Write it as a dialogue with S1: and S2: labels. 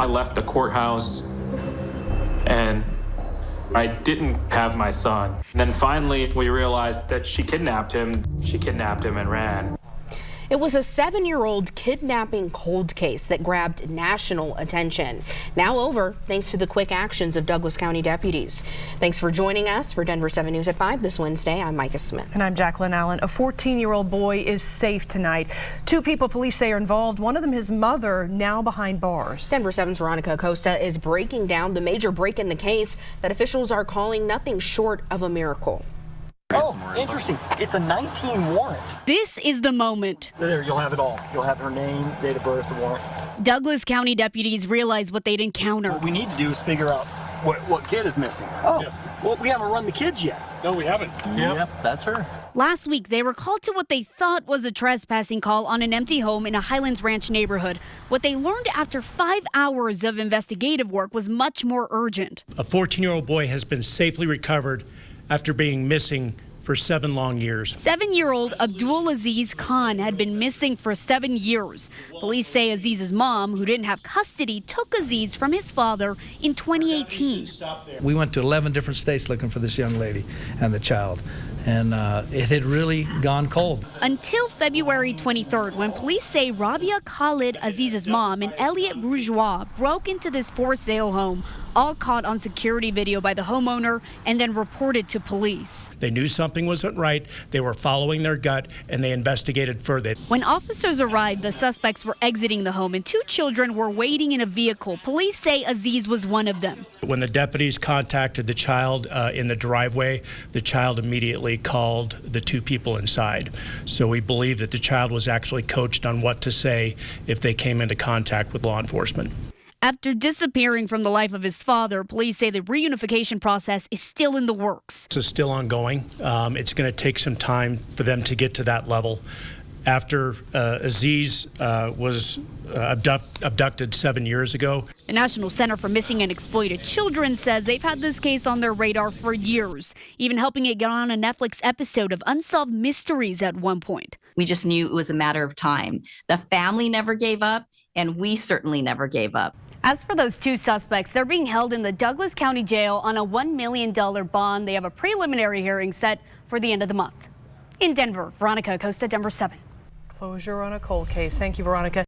S1: I left the courthouse and I didn't have my son. And then finally we realized that she kidnapped him. She kidnapped him and ran.
S2: It was a 7-year-old kidnapping cold case that grabbed national attention. Now over thanks to the quick actions of Douglas County deputies. Thanks for joining us for Denver 7 News at 5 this Wednesday. I'm Micah Smith.
S3: And I'm Jacqueline Allen. A 14-year-old boy is safe tonight. 2 people police say are involved. One of them his mother, now behind bars.
S2: Denver 7's Veronica Acosta is breaking down the major break in the case that officials are calling nothing short of a miracle.
S4: Oh, interesting. It's a 19 warrant.
S5: This is the moment.
S4: There, you'll have it all. You'll have her name, date of birth, the warrant.
S5: Douglas County deputies realized what they'd encounter.
S4: What we need to do is figure out what kid is missing. Oh, yeah. Well, we haven't run the kids yet.
S6: No, we haven't.
S4: Yep, that's her.
S5: Last week, they were called to what they thought was a trespassing call on an empty home in a Highlands Ranch neighborhood. What they learned after 5 hours of investigative work was much more urgent.
S7: A 14-year-old boy has been safely recovered after being missing for 7 long years.
S5: 7-year-old Abdul Aziz Khan had been missing for 7 years. Police say Aziz's mom, who didn't have custody, took Aziz from his father in 2018.
S8: We went to 11 different states looking for this young lady and the child, and it had really gone cold.
S5: Until February 23rd, when police say Rabia Khalid, Aziz's mom, and Elliot Bourgeois broke into this for-sale home, all caught on security video by the homeowner and then reported to police.
S7: They knew something wasn't right, they were following their gut, and they investigated further.
S5: When officers arrived, the suspects were exiting the home and 2 children were waiting in a vehicle. Police say Aziz was one of them.
S7: When the deputies contacted the child in the driveway, the child immediately called the 2 people inside. So we believe that the child was actually coached on what to say if they came into contact with law enforcement.
S5: After disappearing from the life of his father, police say the reunification process is still in the works.
S7: This is still ongoing. It's going to take some time for them to get to that level. After Aziz was abducted 7 years ago.
S5: The National Center for Missing and Exploited Children says they've had this case on their radar for years, even helping it get on a Netflix episode of Unsolved Mysteries at one point.
S9: We just knew it was a matter of time. The family never gave up, and we certainly never gave up.
S5: As for those 2 suspects, they're being held in the Douglas County Jail on a $1 million bond. They have a preliminary hearing set for the end of the month. In Denver, Veronica Acosta, Denver 7.
S3: Closure on a cold case. Thank you, Veronica.